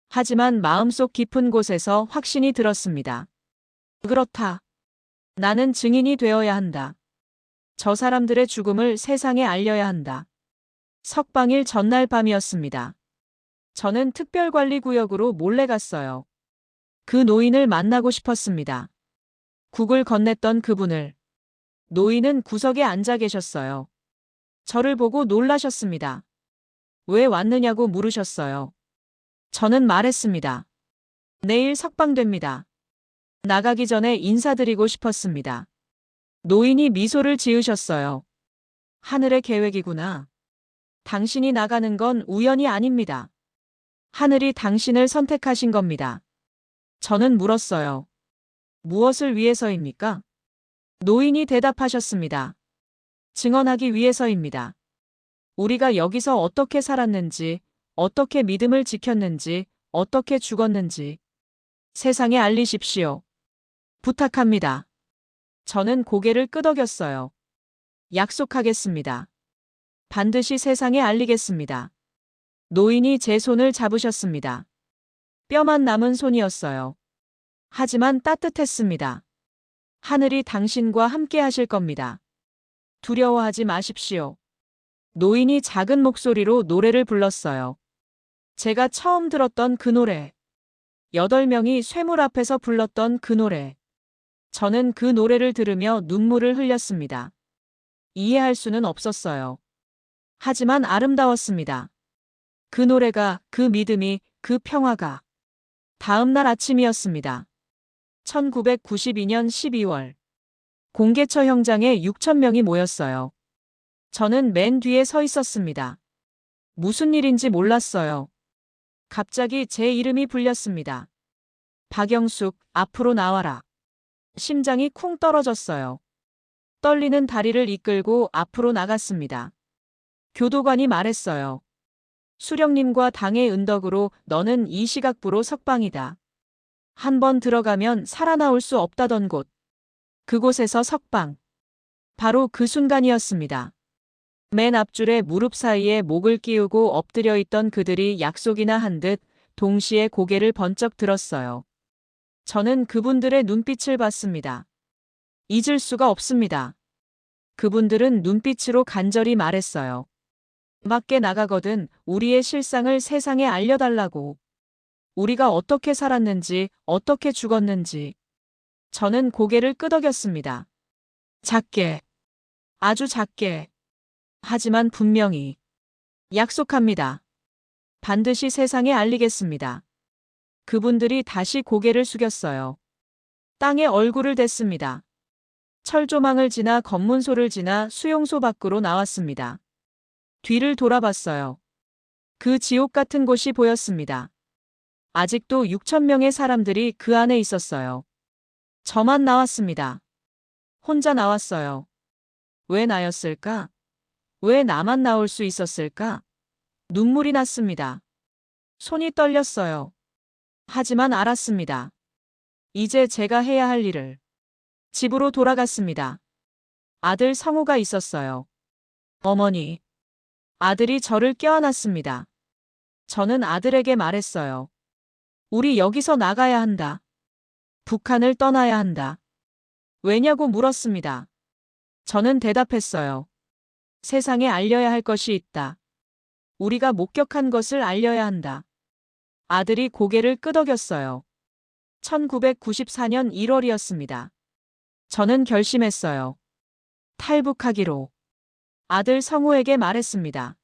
하지만 마음속 깊은 곳에서 확신이 들었습니다. 그렇다. 나는 증인이 되어야 한다. 저 사람들의 죽음을 세상에 알려야 한다. 석방일 전날 밤이었습니다. 저는 특별관리구역으로 몰래 갔어요. 그 노인을 만나고 싶었습니다. 국을 건넸던 그분을. 노인은 구석에 앉아 계셨어요. 저를 보고 놀라셨습니다. 왜 왔느냐고 물으셨어요. 저는 말했습니다. 내일 석방됩니다. 나가기 전에 인사드리고 싶었습니다. 노인이 미소를 지으셨어요. 하늘의 계획이구나. 당신이 나가는 건 우연이 아닙니다. 하늘이 당신을 선택하신 겁니다. 저는 물었어요. 무엇을 위해서입니까? 노인이 대답하셨습니다. 증언하기 위해서입니다. 우리가 여기서 어떻게 살았는지, 어떻게 믿음을 지켰는지, 어떻게 죽었는지 세상에 알리십시오. 부탁합니다. 저는 고개를 끄덕였어요. 약속하겠습니다. 반드시 세상에 알리겠습니다. 노인이 제 손을 잡으셨습니다. 뼈만 남은 손이었어요. 하지만 따뜻했습니다. 하늘이 당신과 함께 하실 겁니다. 두려워하지 마십시오. 노인이 작은 목소리로 노래를 불렀어요. 제가 처음 들었던 그 노래. 8명이 쇠물 앞에서 불렀던 그 노래. 저는 그 노래를 들으며 눈물을 흘렸습니다. 이해할 수는 없었어요. 하지만 아름다웠습니다. 그 노래가, 그 믿음이, 그 평화가. 다음 날 아침이었습니다. 1992년 12월. 공개처 형장에 6,000명이 모였어요. 저는 맨 뒤에 서 있었습니다. 무슨 일인지 몰랐어요. 갑자기 제 이름이 불렸습니다. 박영숙, 앞으로 나와라. 심장이 쿵 떨어졌어요. 떨리는 다리를 이끌고 앞으로 나갔습니다. 교도관이 말했어요. 수령님과 당의 은덕으로 너는 이 시각부로 석방이다. 한 번 들어가면 살아나올 수 없다던 곳. 그곳에서 석방. 바로 그 순간이었습니다. 맨 앞줄에 무릎 사이에 목을 끼우고 엎드려 있던 그들이 약속이나 한 듯 동시에 고개를 번쩍 들었어요. 저는 그분들의 눈빛을 봤습니다. 잊을 수가 없습니다. 그분들은 눈빛으로 간절히 말했어요. 밖에 나가거든 우리의 실상을 세상에 알려달라고. 우리가 어떻게 살았는지, 어떻게 죽었는지. 저는 고개를 끄덕였습니다. 작게. 아주 작게. 하지만 분명히. 약속합니다. 반드시 세상에 알리겠습니다. 그분들이 다시 고개를 숙였어요. 땅에 얼굴을 댔습니다. 철조망을 지나 검문소를 지나 수용소 밖으로 나왔습니다. 뒤를 돌아봤어요. 그 지옥 같은 곳이 보였습니다. 아직도 6천 명의 사람들이 그 안에 있었어요. 저만 나왔습니다. 혼자 나왔어요. 왜 나였을까? 왜 나만 나올 수 있었을까? 눈물이 났습니다. 손이 떨렸어요. 하지만 알았습니다. 이제 제가 해야 할 일을. 집으로 돌아갔습니다. 아들 성우가 있었어요. 어머니. 아들이 저를 껴안았습니다. 저는 아들에게 말했어요. 우리 여기서 나가야 한다. 북한을 떠나야 한다. 왜냐고 물었습니다. 저는 대답했어요. 세상에 알려야 할 것이 있다. 우리가 목격한 것을 알려야 한다. 아들이 고개를 끄덕였어요. 1994년 1월이었습니다. 저는 결심했어요. 탈북하기로. 아들 성우에게 말했습니다.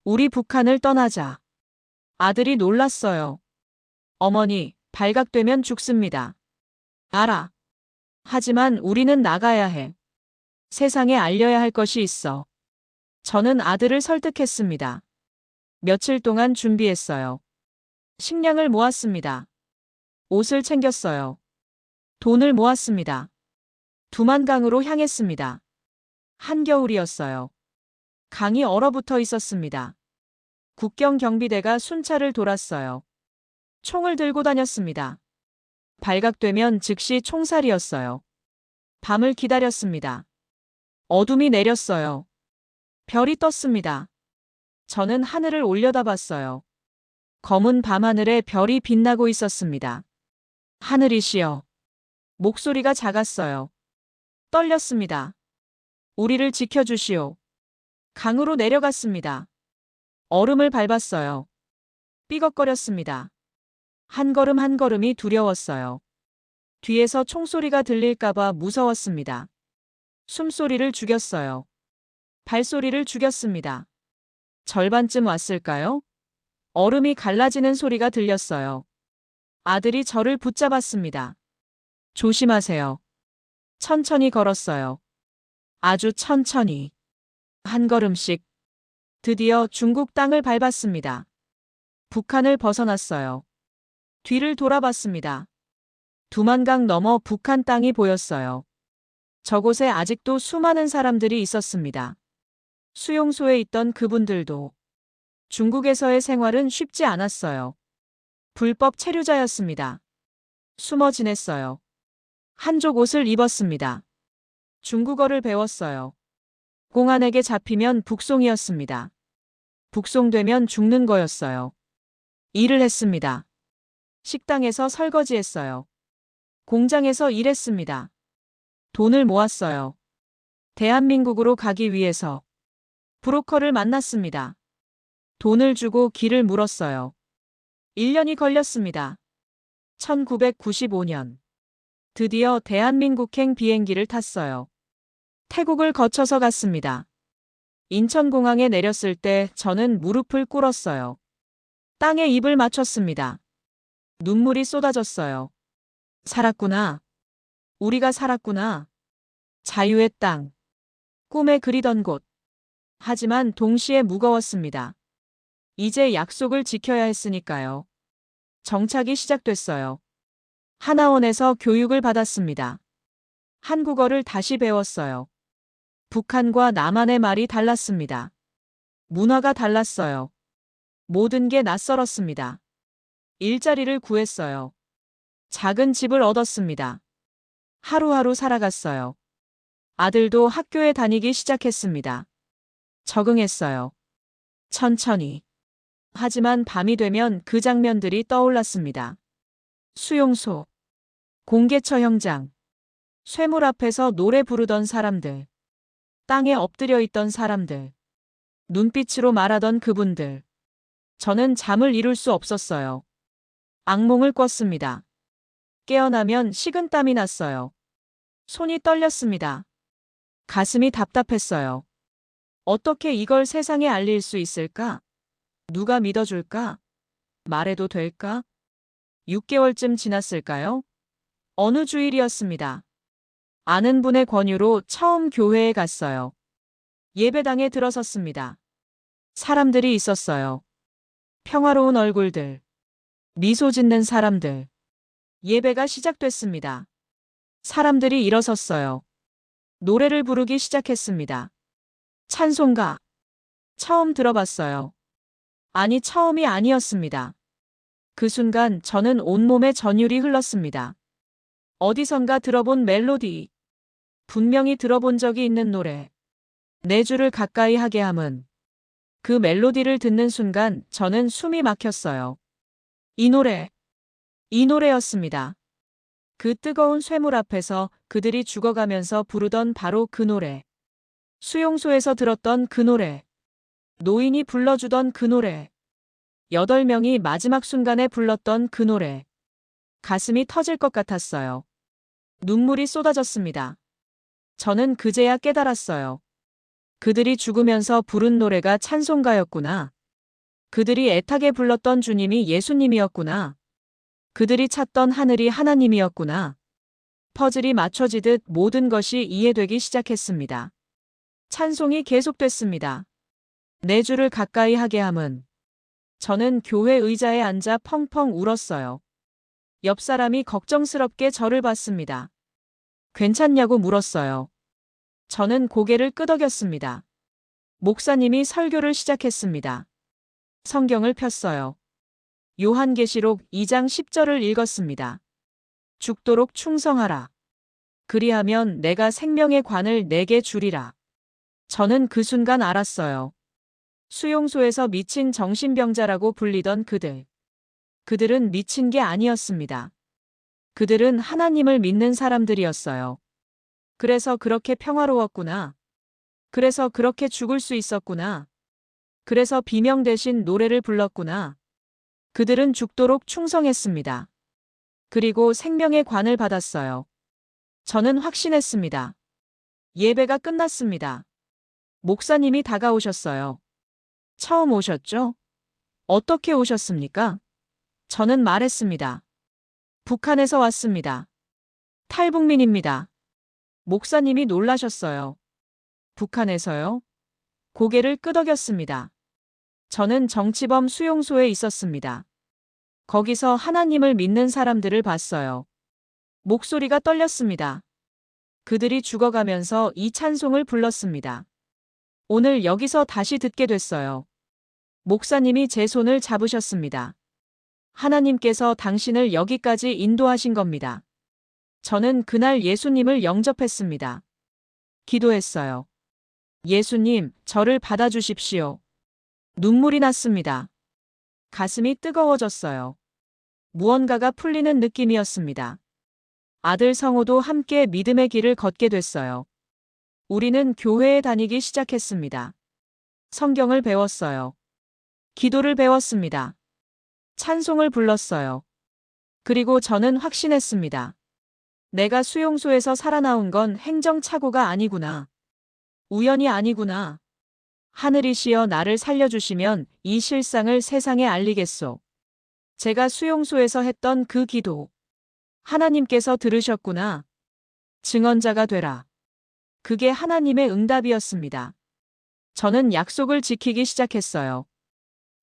우리 북한을 떠나자. 아들이 놀랐어요. 어머니, 발각되면 죽습니다. 알아. 하지만 우리는 나가야 해. 세상에 알려야 할 것이 있어. 저는 아들을 설득했습니다. 며칠 동안 준비했어요. 식량을 모았습니다. 옷을 챙겼어요. 돈을 모았습니다. 두만강으로 향했습니다. 한겨울이었어요. 강이 얼어붙어 있었습니다. 국경 경비대가 순찰을 돌았어요. 총을 들고 다녔습니다. 발각되면 즉시 총살이었어요. 밤을 기다렸습니다. 어둠이 내렸어요. 별이 떴습니다. 저는 하늘을 올려다봤어요. 검은 밤하늘에 별이 빛나고 있었습니다. 하늘이시여. 목소리가 작았어요. 떨렸습니다. 우리를 지켜주시오. 강으로 내려갔습니다. 얼음을 밟았어요. 삐걱거렸습니다. 한 걸음 한 걸음이 두려웠어요. 뒤에서 총소리가 들릴까봐 무서웠습니다. 숨소리를 죽였어요. 발소리를 죽였습니다. 절반쯤 왔을까요? 얼음이 갈라지는 소리가 들렸어요. 아들이 저를 붙잡았습니다. 조심하세요. 천천히 걸었어요. 아주 천천히. 한 걸음씩. 드디어 중국 땅을 밟았습니다. 북한을 벗어났어요. 뒤를 돌아봤습니다. 두만강 넘어 북한 땅이 보였어요. 저곳에 아직도 수많은 사람들이 있었습니다. 수용소에 있던 그분들도. 중국에서의 생활은 쉽지 않았어요. 불법 체류자였습니다. 숨어 지냈어요. 한족 옷을 입었습니다. 중국어를 배웠어요. 공안에게 잡히면 북송이었습니다. 북송되면 죽는 거였어요. 일을 했습니다. 식당에서 설거지했어요. 공장에서 일했습니다. 돈을 모았어요. 대한민국으로 가기 위해서. 브로커를 만났습니다. 돈을 주고 길을 물었어요. 1년이 걸렸습니다. 1995년. 드디어 대한민국행 비행기를 탔어요. 태국을 거쳐서 갔습니다. 인천공항에 내렸을 때 저는 무릎을 꿇었어요. 땅에 입을 맞췄습니다. 눈물이 쏟아졌어요. 살았구나. 우리가 살았구나. 자유의 땅. 꿈에 그리던 곳. 하지만 동시에 무거웠습니다. 이제 약속을 지켜야 했으니까요. 정착이 시작됐어요. 하나원에서 교육을 받았습니다. 한국어를 다시 배웠어요. 북한과 남한의 말이 달랐습니다. 문화가 달랐어요. 모든 게 낯설었습니다. 일자리를 구했어요. 작은 집을 얻었습니다. 하루하루 살아갔어요. 아들도 학교에 다니기 시작했습니다. 적응했어요. 천천히. 하지만 밤이 되면 그 장면들이 떠올랐습니다. 수용소, 공개처 현장, 쇠물 앞에서 노래 부르던 사람들, 땅에 엎드려 있던 사람들, 눈빛으로 말하던 그분들. 저는 잠을 이룰 수 없었어요. 악몽을 꿨습니다. 깨어나면 식은땀이 났어요. 손이 떨렸습니다. 가슴이 답답했어요. 어떻게 이걸 세상에 알릴 수 있을까? 누가 믿어줄까? 말해도 될까? 6개월쯤 지났을까요? 어느 주일이었습니다. 아는 분의 권유로 처음 교회에 갔어요. 예배당에 들어섰습니다. 사람들이 있었어요. 평화로운 얼굴들, 미소 짓는 사람들. 예배가 시작됐습니다. 사람들이 일어섰어요. 노래를 부르기 시작했습니다. 찬송가. 처음 들어봤어요. 아니, 처음이 아니었습니다. 그 순간 저는 온몸에 전율이 흘렀습니다. 어디선가 들어본 멜로디. 분명히 들어본 적이 있는 노래. 내 주를 가까이 하게 함은. 그 멜로디를 듣는 순간 저는 숨이 막혔어요. 이 노래였습니다. 그 뜨거운 쇠물 앞에서 그들이 죽어가면서 부르던 바로 그 노래. 수용소에서 들었던 그 노래. 노인이 불러주던 그 노래. 8명이 마지막 순간에 불렀던 그 노래. 가슴이 터질 것 같았어요. 눈물이 쏟아졌습니다. 저는 그제야 깨달았어요. 그들이 죽으면서 부른 노래가 찬송가였구나. 그들이 애타게 불렀던 주님이 예수님이었구나. 그들이 찾던 하늘이 하나님이었구나. 퍼즐이 맞춰지듯 모든 것이 이해되기 시작했습니다. 찬송이 계속됐습니다. 내 주를 가까이 하게 함은. 저는 교회 의자에 앉아 펑펑 울었어요. 옆 사람이 걱정스럽게 저를 봤습니다. 괜찮냐고 물었어요. 저는 고개를 끄덕였습니다. 목사님이 설교를 시작했습니다. 성경을 폈어요. 요한계시록 2장 10절을 읽었습니다. 죽도록 충성하라. 그리하면 내가 생명의 관을 내게 주리라. 저는 그 순간 알았어요. 수용소에서 미친 정신병자라고 불리던 그들. 그들은 미친 게 아니었습니다. 그들은 하나님을 믿는 사람들이었어요. 그래서 그렇게 평화로웠구나. 그래서 그렇게 죽을 수 있었구나. 그래서 비명 대신 노래를 불렀구나. 그들은 죽도록 충성했습니다. 그리고 생명의 관을 받았어요. 저는 확신했습니다. 예배가 끝났습니다. 목사님이 다가오셨어요. 처음 오셨죠? 어떻게 오셨습니까? 저는 말했습니다. 북한에서 왔습니다. 탈북민입니다. 목사님이 놀라셨어요. 북한에서요? 고개를 끄덕였습니다. 저는 정치범 수용소에 있었습니다. 거기서 하나님을 믿는 사람들을 봤어요. 목소리가 떨렸습니다. 그들이 죽어가면서 이 찬송을 불렀습니다. 오늘 여기서 다시 듣게 됐어요. 목사님이 제 손을 잡으셨습니다. 하나님께서 당신을 여기까지 인도하신 겁니다. 저는 그날 예수님을 영접했습니다. 기도했어요. 예수님, 저를 받아주십시오. 눈물이 났습니다. 가슴이 뜨거워졌어요. 무언가가 풀리는 느낌이었습니다. 아들 성호도 함께 믿음의 길을 걷게 됐어요. 우리는 교회에 다니기 시작했습니다. 성경을 배웠어요. 기도를 배웠습니다. 찬송을 불렀어요. 그리고 저는 확신했습니다. 내가 수용소에서 살아나온 건 행정착오가 아니구나. 우연이 아니구나. 하늘이시여 나를 살려주시면 이 실상을 세상에 알리겠소. 제가 수용소에서 했던 그 기도. 하나님께서 들으셨구나. 증언자가 되라. 그게 하나님의 응답이었습니다. 저는 약속을 지키기 시작했어요.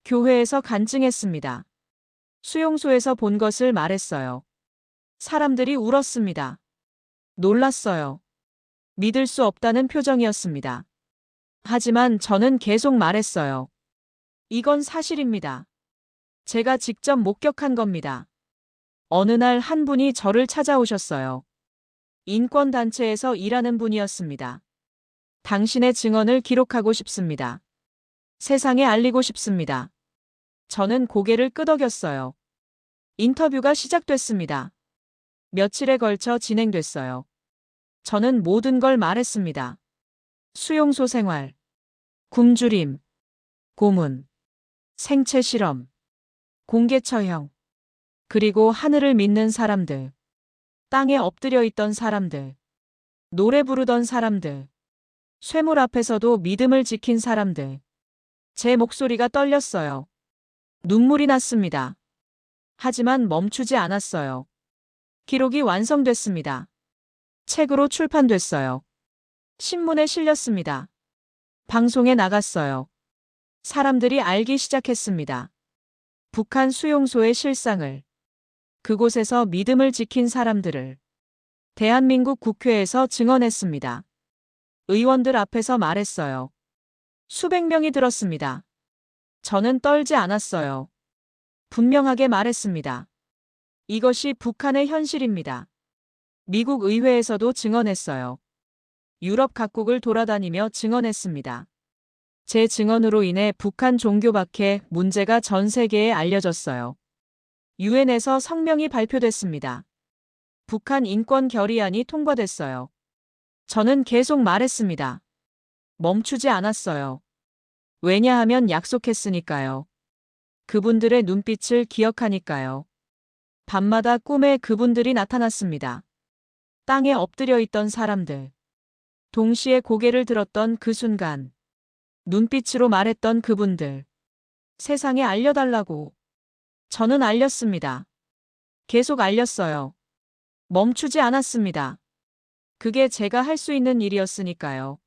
교회에서 간증했습니다. 수용소에서 본 것을 말했어요. 사람들이 울었습니다. 놀랐어요. 믿을 수 없다는 표정이었습니다. 하지만 저는 계속 말했어요. 이건 사실입니다. 제가 직접 목격한 겁니다. 어느 날 한 분이 저를 찾아오셨어요. 인권단체에서 일하는 분이었습니다. 당신의 증언을 기록하고 싶습니다. 세상에 알리고 싶습니다. 저는 고개를 끄덕였어요. 인터뷰가 시작됐습니다. 며칠에 걸쳐 진행됐어요. 저는 모든 걸 말했습니다. 수용소 생활, 굶주림, 고문, 생체 실험, 공개 처형, 그리고 하늘을 믿는 사람들, 땅에 엎드려 있던 사람들, 노래 부르던 사람들, 쇠물 앞에서도 믿음을 지킨 사람들. 제 목소리가 떨렸어요. 눈물이 났습니다. 하지만 멈추지 않았어요. 기록이 완성됐습니다. 책으로 출판됐어요. 신문에 실렸습니다. 방송에 나갔어요. 사람들이 알기 시작했습니다. 북한 수용소의 실상을, 그곳에서 믿음을 지킨 사람들을 대한민국 국회에서 증언했습니다. 의원들 앞에서 말했어요. 수백 명이 들었습니다. 저는 떨지 않았어요. 분명하게 말했습니다. 이것이 북한의 현실입니다. 미국 의회에서도 증언했어요. 유럽 각국을 돌아다니며 증언했습니다. 제 증언으로 인해 북한 종교 박해 문제가 전 세계에 알려졌어요. 유엔에서 성명이 발표됐습니다. 북한 인권 결의안이 통과됐어요. 저는 계속 말했습니다. 멈추지 않았어요. 왜냐하면 약속했으니까요. 그분들의 눈빛을 기억하니까요. 밤마다 꿈에 그분들이 나타났습니다. 땅에 엎드려 있던 사람들. 동시에 고개를 들었던 그 순간. 눈빛으로 말했던 그분들. 세상에 알려달라고. 저는 알렸습니다. 계속 알렸어요. 멈추지 않았습니다. 그게 제가 할 수 있는 일이었으니까요.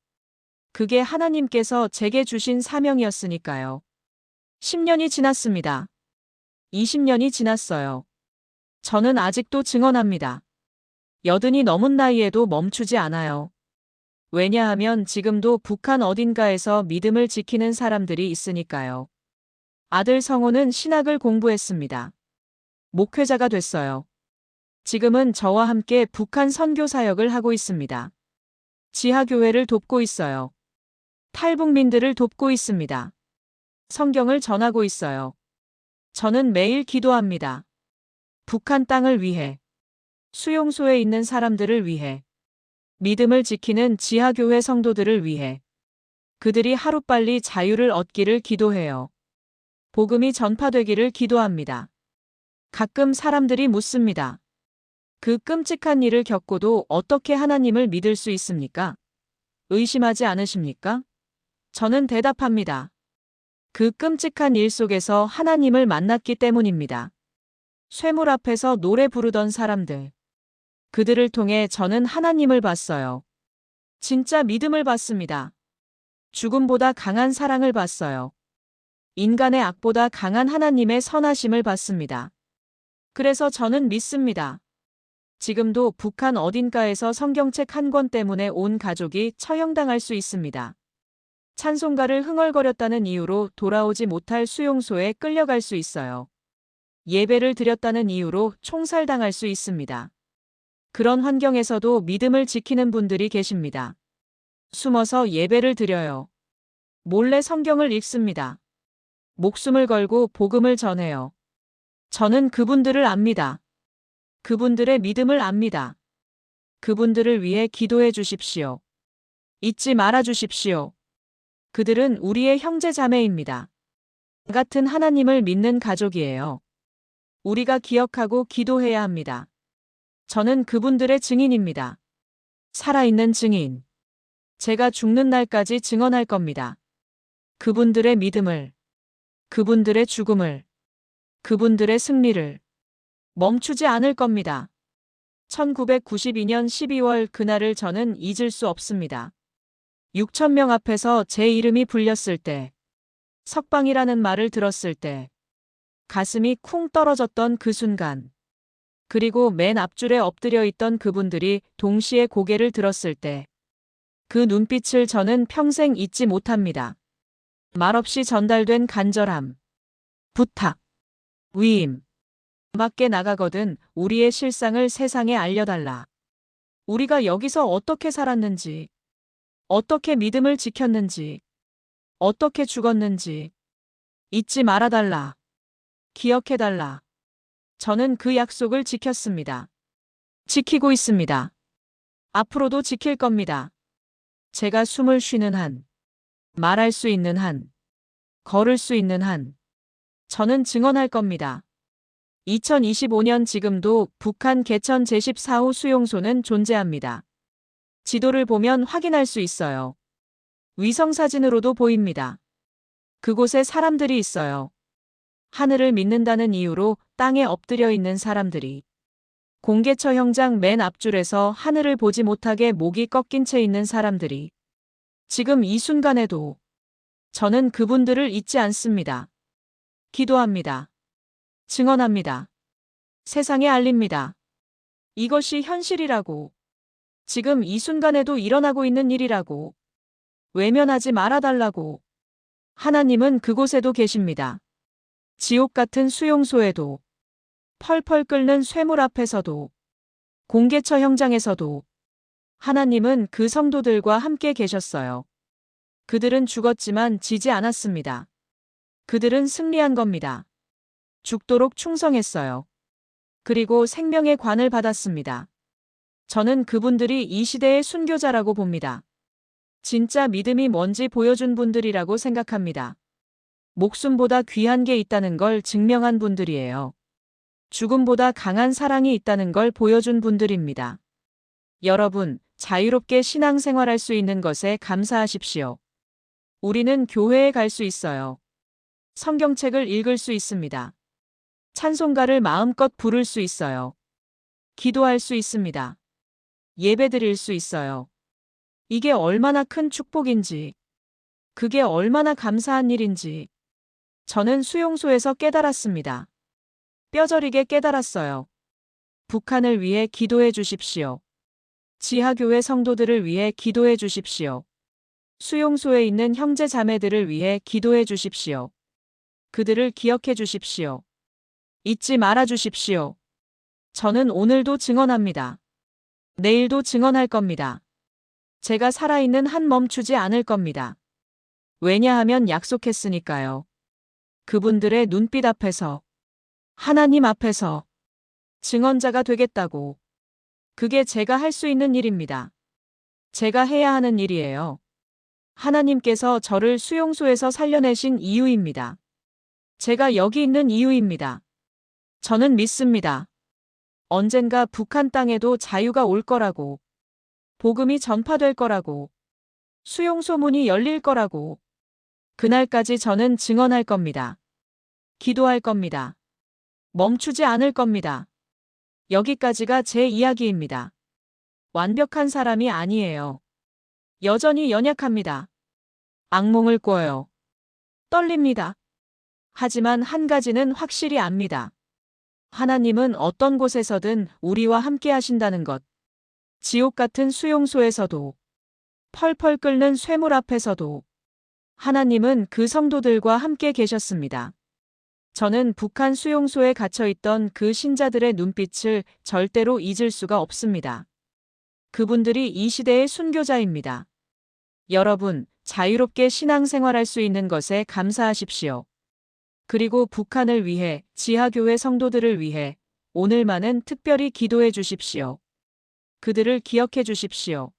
그게 하나님께서 제게 주신 사명이었으니까요. 10년이 지났습니다. 20년이 지났어요. 저는 아직도 증언합니다. 80이 넘은 나이에도 멈추지 않아요. 왜냐하면 지금도 북한 어딘가에서 믿음을 지키는 사람들이 있으니까요. 아들 성호는 신학을 공부했습니다. 목회자가 됐어요. 지금은 저와 함께 북한 선교 사역을 하고 있습니다. 지하교회를 돕고 있어요. 탈북민들을 돕고 있습니다. 성경을 전하고 있어요. 저는 매일 기도합니다. 북한 땅을 위해, 수용소에 있는 사람들을 위해, 믿음을 지키는 지하교회 성도들을 위해, 그들이 하루빨리 자유를 얻기를 기도해요. 복음이 전파되기를 기도합니다. 가끔 사람들이 묻습니다. 그 끔찍한 일을 겪고도 어떻게 하나님을 믿을 수 있습니까? 의심하지 않으십니까? 저는 대답합니다. 그 끔찍한 일 속에서 하나님을 만났기 때문입니다. 쇠물 앞에서 노래 부르던 사람들. 그들을 통해 저는 하나님을 봤어요. 진짜 믿음을 봤습니다. 죽음보다 강한 사랑을 봤어요. 인간의 악보다 강한 하나님의 선하심을 봤습니다. 그래서 저는 믿습니다. 지금도 북한 어딘가에서 성경책 한 권 때문에 온 가족이 처형당할 수 있습니다. 찬송가를 흥얼거렸다는 이유로 돌아오지 못할 수용소에 끌려갈 수 있어요. 예배를 드렸다는 이유로 총살당할 수 있습니다. 그런 환경에서도 믿음을 지키는 분들이 계십니다. 숨어서 예배를 드려요. 몰래 성경을 읽습니다. 목숨을 걸고 복음을 전해요. 저는 그분들을 압니다. 그분들의 믿음을 압니다. 그분들을 위해 기도해 주십시오. 잊지 말아 주십시오. 그들은 우리의 형제자매입니다. 같은 하나님을 믿는 가족이에요. 우리가 기억하고 기도해야 합니다. 저는 그분들의 증인입니다. 살아있는 증인. 제가 죽는 날까지 증언할 겁니다. 그분들의 믿음을, 그분들의 죽음을, 그분들의 승리를 멈추지 않을 겁니다. 1992년 12월 그날을 저는 잊을 수 없습니다. 6,000명 앞에서 제 이름이 불렸을 때 석방이라는 말을 들었을 때 가슴이 쿵 떨어졌던 그 순간, 그리고 맨 앞줄에 엎드려 있던 그분들이 동시에 고개를 들었을 때 그 눈빛을 저는 평생 잊지 못합니다. 말없이 전달된 간절함, 부탁, 위임. 밖에 나가거든 우리의 실상을 세상에 알려달라. 우리가 여기서 어떻게 살았는지, 어떻게 믿음을 지켰는지, 어떻게 죽었는지 잊지 말아달라. 기억해달라. 저는 그 약속을 지켰습니다. 지키고 있습니다. 앞으로도 지킬 겁니다. 제가 숨을 쉬는 한, 말할 수 있는 한, 걸을 수 있는 한, 저는 증언할 겁니다. 2025년 지금도 북한 개천 제14호 수용소는 존재합니다. 지도를 보면 확인할 수 있어요. 위성사진으로도 보입니다. 그곳에 사람들이 있어요. 하늘을 믿는다는 이유로 땅에 엎드려 있는 사람들이. 공개처 형장 맨 앞줄에서 하늘을 보지 못하게 목이 꺾인 채 있는 사람들이. 지금 이 순간에도 저는 그분들을 잊지 않습니다. 기도합니다. 증언합니다. 세상에 알립니다. 이것이 현실이라고. 지금 이 순간에도 일어나고 있는 일이라고. 외면하지 말아달라고. 하나님은 그곳에도 계십니다. 지옥 같은 수용소에도, 펄펄 끓는 쇠물 앞에서도, 공개처 형장에서도 하나님은 그 성도들과 함께 계셨어요. 그들은 죽었지만 지지 않았습니다. 그들은 승리한 겁니다. 죽도록 충성했어요. 그리고 생명의 관을 받았습니다. 저는 그분들이 이 시대의 순교자라고 봅니다. 진짜 믿음이 뭔지 보여준 분들이라고 생각합니다. 목숨보다 귀한 게 있다는 걸 증명한 분들이에요. 죽음보다 강한 사랑이 있다는 걸 보여준 분들입니다. 여러분, 자유롭게 신앙생활할 수 있는 것에 감사하십시오. 우리는 교회에 갈 수 있어요. 성경책을 읽을 수 있습니다. 찬송가를 마음껏 부를 수 있어요. 기도할 수 있습니다. 예배드릴 수 있어요. 이게 얼마나 큰 축복인지, 그게 얼마나 감사한 일인지 저는 수용소에서 깨달았습니다. 뼈저리게 깨달았어요. 북한을 위해 기도해 주십시오. 지하교회 성도들을 위해 기도해 주십시오. 수용소에 있는 형제 자매들을 위해 기도해 주십시오. 그들을 기억해 주십시오. 잊지 말아 주십시오. 저는 오늘도 증언합니다. 내일도 증언할 겁니다. 제가 살아있는 한 멈추지 않을 겁니다. 왜냐하면 약속했으니까요. 그분들의 눈빛 앞에서, 하나님 앞에서 증언자가 되겠다고. 그게 제가 할 수 있는 일입니다. 제가 해야 하는 일이에요. 하나님께서 저를 수용소에서 살려내신 이유입니다. 제가 여기 있는 이유입니다. 저는 믿습니다. 언젠가 북한 땅에도 자유가 올 거라고. 복음이 전파될 거라고. 수용소 문이 열릴 거라고. 그날까지 저는 증언할 겁니다. 기도할 겁니다. 멈추지 않을 겁니다. 여기까지가 제 이야기입니다. 완벽한 사람이 아니에요. 여전히 연약합니다. 악몽을 꿔요. 떨립니다. 하지만 한 가지는 확실히 압니다. 하나님은 어떤 곳에서든 우리와 함께 하신다는 것. 지옥 같은 수용소에서도, 펄펄 끓는 쇠물 앞에서도 하나님은 그 성도들과 함께 계셨습니다. 저는 북한 수용소에 갇혀있던 그 신자들의 눈빛을 절대로 잊을 수가 없습니다. 그분들이 이 시대의 순교자입니다. 여러분, 자유롭게 신앙생활할 수 있는 것에 감사하십시오. 그리고 북한을 위해, 지하교회 성도들을 위해 오늘만은 특별히 기도해 주십시오. 그들을 기억해 주십시오.